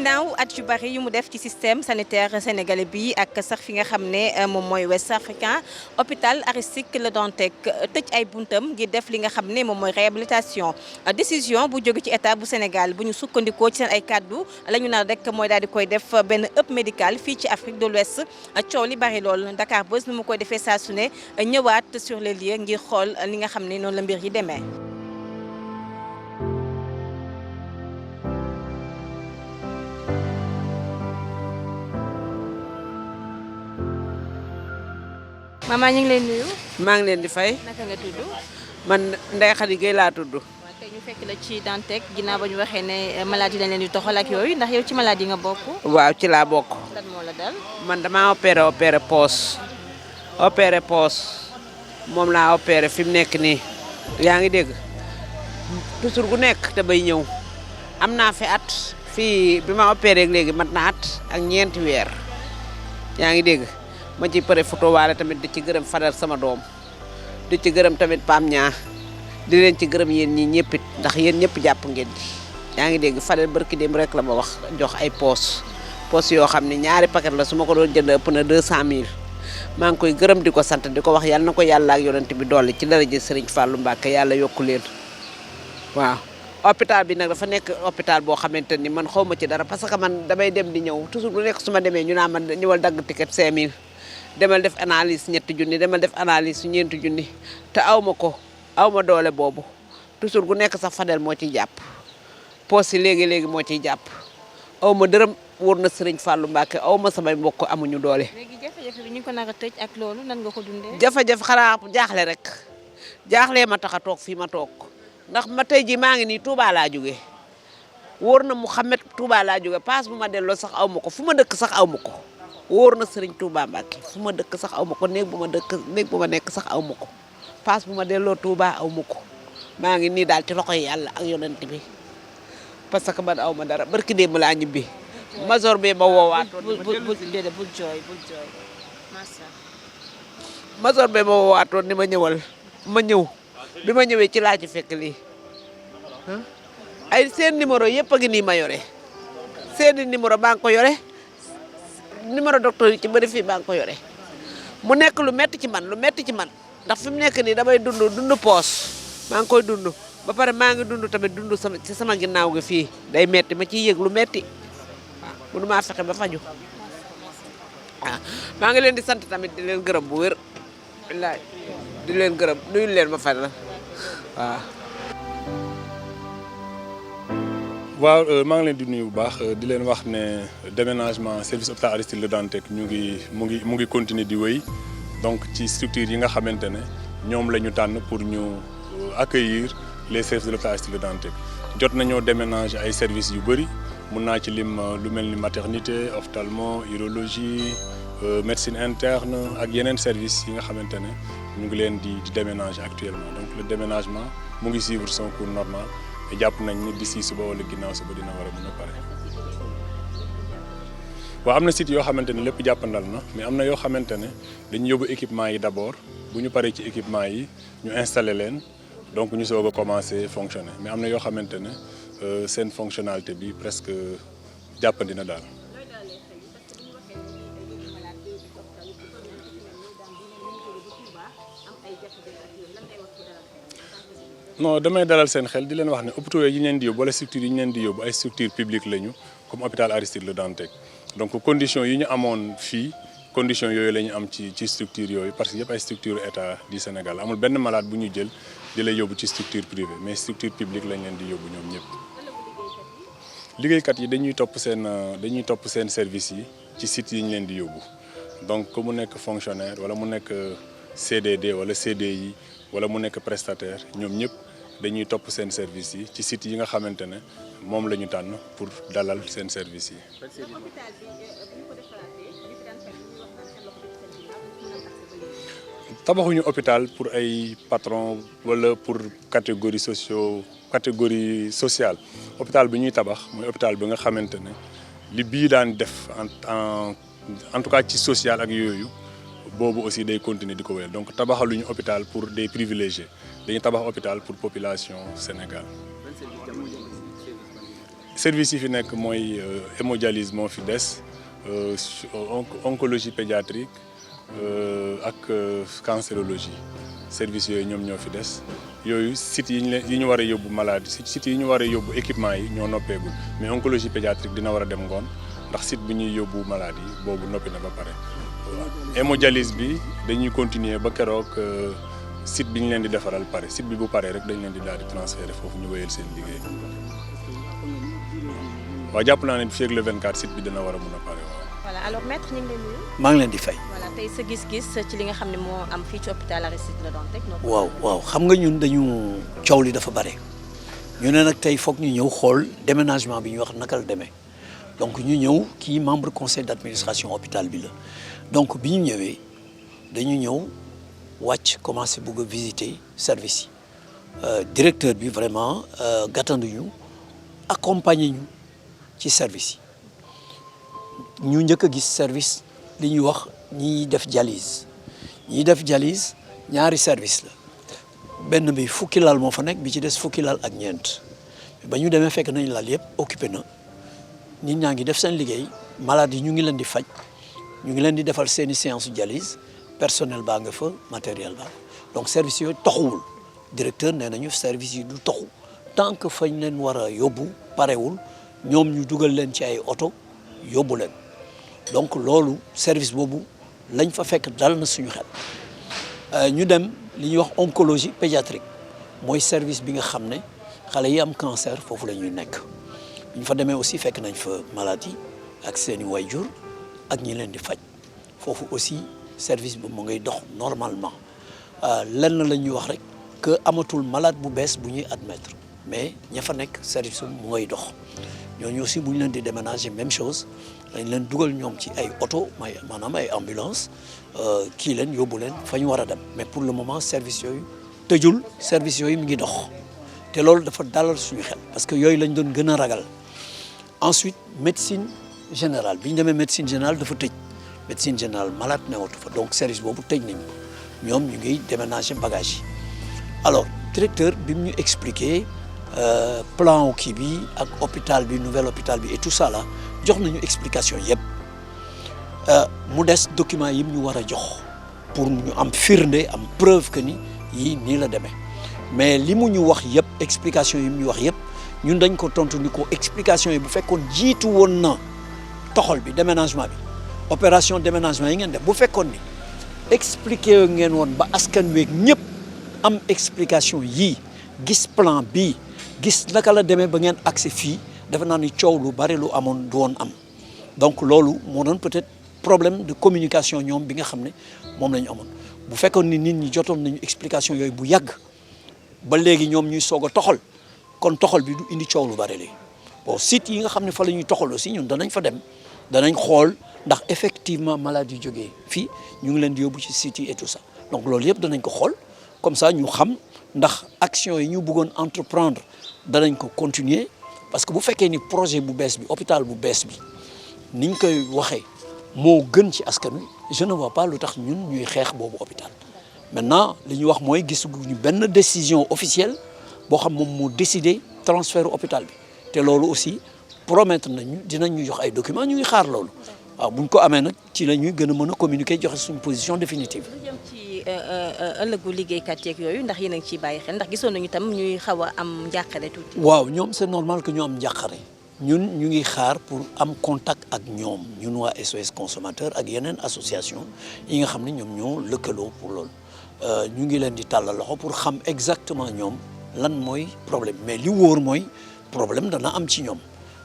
ginnaaw at yu bari yu mu def ci système sanitaire sénégalais bi ak sax fi nga xam ne moom mooy West Africain hôpital Aristide Le Dantec tëj ay buntam ngir def li nga xam ne moom mooy réhabilitation décision bu jóge ci état bu Sénégal bu ñu sukkandikoo ci seen ay kàddu la ñu naan rek mooy daal di koy def benn hub médical fii ci Afrique de l'Ouest coow li bari lool Dakar Buzz nu mu koy defee saa su ne ñëwaat sur les lieux ngir xool li nga xam ne noonu la mbir yi demee. Mama ñu ngi lay nuyu. maa ngi leen di fay. Naka nga tudd. man Ndeye Khady Gueye laa tudd. waaw tey ñu fekk la ci Dantec ginnaaw ba ñu waxee ne maladie dañ leen di toxal ak yooyu ndax yow ci maladie nga bokk. waaw ci laa bokk. lan moo la dal. man damaa opéré poos moom laa opéré fi mu nekk nii yaa ngi dégg toujours gu nekk te bay ñëw am naa fi at fii bi ma opéré léegi mat na at ak ñeenti weer yaa ngi dégg. ma ci pare photo waale tamit di ci gërëm Fadal sama doom di ci gërëm tamit Pam ñaa di leen ci gërëm yéen ñi ñëpp ndax yéen ñëpp jàpp ngeen di yaa ngi dégg Fadal barki dem rek la ma wax jox ay poos yoo xam ne ñaari paquet la su ma ko doon jënd ëpp na 200000 maa ngi koy gërëm di ko sant di ko wax yàlla na ko yàlla ak yonent bi dolli ci daraja Serigne Fallou Mbacké yàlla yokku leen waaw. hôpital bi nag dafa nekk hôpital boo xamante ni man xaw ma ci dara parce que man damay dem di ñëw toujours bu nekk su ma demee ñu naa man ñëwal dagg ticket 5000. demal def analyse ñetti junni demal def analyse su ñeenti junni te aw ma doole boobu toujours gu nekk sax Fadel moo ciy jàpp poos yi léegi moo ciy jàpp aw ma dërëm wóor na Serigne Fallou Mbacké aw ma samay mbokk amuñu doole. léegi jafe-jafe bi ñu ko nar a tëj ak loolu nan nga ko dundee. jafe-jafe xanaa jaaxle rek jaaxlee ma tax a toog fii ma toog ndax ma tey ji maa ngi nii Touba laa jógee wóor na Mouhamed Touba laa jógee paas bu ma delloo sax aw ma ko fu ma dëkk sax aw ma ko. wóor na Serigne Touba Mbacké fu ma dëkk sax aw ma ko néeg bu ma nekk sax aw ma ko paas bu ma delloo Touba aw ma ko maa ngi nii daal ci loxoy yàlla ak yonent bi parce que man aw ma dara barki démb laa ñibbi. Major bee ma woowaatoon. bul jooy massa. Major bee ma woowaatoon ni ma ñëwal ma ñëw bi ma ñëwee ci laa ci fekk lii ay seen numéro yëpp a ngi nii ma yore seeni numéro baa ngi ko yore. numéro docteur yi ci bëri fii baa ngi ko yore mu nekk lu metti ci man ndax fi mu nekk nii damay dund poos maa ngi koy dund ba pare maa ngi dund tamit dund ci sama ginnaaw gi fii day metti ma ciy yëg lu metti waaw mënu maa fexe ba faju waaw maa ngi leen di sant tamit di leen gërëm bu wér wallaay di leen gërëm nuyu leen ma fay la waaw. waaw maa ngi leen di nuyu bu baax di leen wax ne déménagement service hôpital Aristide Le Dantec mu ngi continuer di wéy donc ci structure yi nga xamante ne ñoom la ñu tànn pour ñu accueillir les services de l'hôpital Aristide Le Dantec jot nañoo déménager ay services yu bëri mun naa ci lim lu mel ni maternité ophtalmo urologie médecine interne ak yeneen services yi nga xamante ne ñu ngi leen di déménager actuellement donc le déménagement mu ngi suivre son cours normal. jàpp nañ ni d'ici suba wala ginnaaw suba dina war a mën a pare waaw am na site yoo xamante ne lépp jàppandal na mais am na yoo xamante ne dañu yóbbu équipement yi d'abord bu ñu paree ci équipement yi ñu installer leen donc ñu soog a commencer fonctionner mais am na yoo xamante ne seen fonctionnalité bi presque jàppandi na daal. non damay dalal seen xel di leen wax ne hôpitaux yi ñu leen di yóbbu wala structures yi ñu leen di yóbbu ay structures publiques lañu comme hôpital Aristide Le Dantec donc conditions yi ñu amoon fii conditions yooyu la ñu am ci structures yooyu parce que yëpp ay structures état du Sénégal amul benn malade bu ñu jël di lay yóbbu ci structure privée mais structure publique lañ leen di yóbbu ñoom ñëpp. liggéeykat yi dañuy topp seen service yi ci sites yi ñu leen di yóbbu donc que mu nekk fonctionnaire wala mu nekk CDD wala CDI wala mu nekk prestataire ñoom ñëpp dañuy topp seen service yi ci sites yi nga xamante ne moom la ñu tànn pour dalal seen service yi. tabaxuñu hôpital pour ay patron wala pour catégorie sociale hôpital bi ñuy tabax mooy hôpital bi nga xamante ne li bii daan def en tout cas ci social ak yooyu boobu aussi day continuer di ko wéyal donc tabaxaluñu hôpital pour des privilégiés dañuy tabax hôpital pour population Sénégal. service yi fi nekk mooy hémodialyse moo fi des oncologie pédiatrique ak cancérologie service yooyu ñoom ñoo fi des yooyu sites yi ñu war a yóbbu malade sites yi ñu war a yóbbu équipement yi ñoo noppeegul mais oncologie pédiatrique dina war a dem ngoon ndax site bi ñuy yóbbu malade yi boobu noppi na ba pare. hémodialyse bi dañuy continuer ba keroog site bi ñu leen di defaral pare site bi bu paree rek dañ leen di daal di transférer foofu ñu wéyal seen liggéey. waaw jàpp naa ne fii ak le 24 site bi dina war a mun a pare waaw. voilà alors maître ñu ngi lay nuyu. maa ngi leen di fay. voilà tey sa gis-gis ci li nga xam ne moo am fii ci hôpital Aristide Le Dantec. waaw xam nga ñun dañu coow li dafa bare ñu ne nag tey foog ñu ñëw xool déménagement bi ñu wax naka la demee donc ñu ñëw kii membre conseil d'administration hôpital bi la donc bi ñu ñëwee dañu ñëw wàcc commencé bëgg a visiter service yi directeur bi vraiment gàttanduñu accompagner ñu ci service yi ñu njëkk a gis service li ñuy wax ñiy def dialyse ñaari service la benn bi fukki lal moo fa nekk bi ci des fukki lal ak ñeent ba ñu demee fekk nañ lal yëpp occupé na nit ñaa ngi def seen liggéey malade yi ñu ngi leen di faj ñu ngi leen di defal seeni séance dialyse personnel baa nga fa matériel baa donc service yooyu toxuwul directeur nee nañu service yi du toxu tant que fañ leen war a yóbbu parewul ñoom ñu dugal leen ci ay oto yóbbu leen donc loolu service boobu lañ fa fekk dal na suñu xel ñu dem li ñuy wax oncologie pédiatrique mooy service bi nga xam ne xale yi am cancer foofu la ñuy nekk ñu fa demee aussi fekk nañ fa maladie ak seeni wayjur ak ñi leen di faj foofu aussi service bi mu ngay dox normalement lenn la ñuy wax rek que amatul malade bu bees bu ñuy admettre mais ña fa nekk service bi mu ngay dox ñooñu aussi bu ñu leen di déménager même chose dañ leen dugal ñoom ci ay oto maanaam ay ambulance kii leen yóbbu leen fa ñu war a dem mais pour le moment service yooyu tëjul service yooyu mi ngi dox te loolu dafa dalal suñu xel parce que yooyu lañ doon gën a ragal ensuite médecine générale bi ñu demee médecine générale dafa tëj médecine générale malade newatu fa donc service boobu tëj nañ ñoom ñu ngi déménager bagage yi alors directeur bi mu ñu expliqué plan kii bi ak hôpital bi nouvel hôpital bi et tout ça là jox nañu explication yëpp mu des document yi ñu war a jox pour ñu am firnde am preuve que ni yii nii la demee mais li mu ñu wax yëpp explication yi mu ñu wax yëpp ñun dañ ko tontu ni ko explication yi bu fekkoon jiitu woon na toxal bi déménagement bi opération déménagement yi ngeen def bu fekkoon ni expliqué ngeen woon ba askan weeg ñëpp am explication yii gis plan bii gis naka la demee ba ngeen agsi fii defe naa ni coow lu bari lu amoon du woon am donc loolu moo doon peut-être problème de communication ñoom bi nga xam ne moom la ñu amoon bu fekkoon ni nit ñi jotoon nañu explication yooyu bu yàgg ba léegi ñoom ñuy soog a toxal kon toxal bi du indi coow lu bari léegi bon site yi nga xam ne fa la ñuy toxal aussi ñun danañ fa dem danañ xool ndax effectivement malade yu jógee fii ñu ngi leen di yóbbu ci site yi et tout ça donc loolu yëpp danañ ko xool comme ça ñu xam ndax action yi ñu bëggoon entreprendre danañ ko continuer parce que bu fekkee ni projet bu bees bi hôpital bu bees bi niñ koy waxee moo gën ci askan wi je ne vois pas lu tax ñun ñuy xeex boobu hôpital maintenant li ñu wax mooy gisaguñu benn décision officielle boo xam moom moo décidé transfert hôpital bi te loolu aussi promettre nañu dinañ ñu jox ay documents ñu ngi xaar loolu waaw buñ ko amee nag ci la ñuy gën a mën a communiquer joxe suñu position définitive. lu jëm ci ëllëgu liggéeykat yeeg yooyu ndax yéen a ngi ciy bàyyi xel ndax gisoon nañu tam ñuy xaw a am njàqare tuuti. waaw ñoom c'est normal que ñu am njàqare ñun ñu ngi xaar pour am contact ak ñoom ñun waa SOS consommateur ak yeneen association yi nga xam ne ñoom ñoo lëkkaloo pour loolu ñu ngi leen di tàllal loxo pour xam exactement ñoom lan mooy problème mais li wóor mooy problème dana am ci ñoom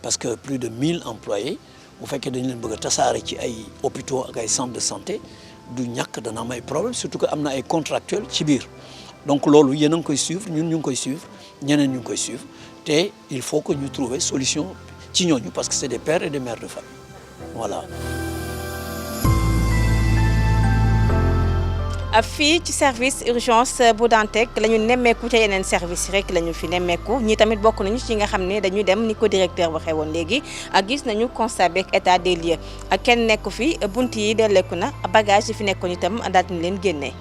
parce que plus de 1000 employés bu fekkee dañu leen bëgg a tasaare ci ay hôpitaux ak ay centres de santé du ñàkk dana am ay problème surtout que am na ay contractuels ci biir donc loolu yéen a ngi koy suivre ñun ñu ngi koy suivre ñeneen ñu ngi koy suivre te il faut que ñu trouver solution ci ñooñu parce que c'est des pères et des mères de famille voilà. fii ci service urgence bu Dantec la ñu nemmeeku ca yeneen service rek la ñu fi nemmeeku ñi tamit bokk nañu ci nga xam ne dañuy dem ni ko directeur waxee woon léegi gis nañu constat beeg état des lieux kenn nekku fi bunt yi delleeku na bagage yi fi nekkoon itam daal di leen génnee.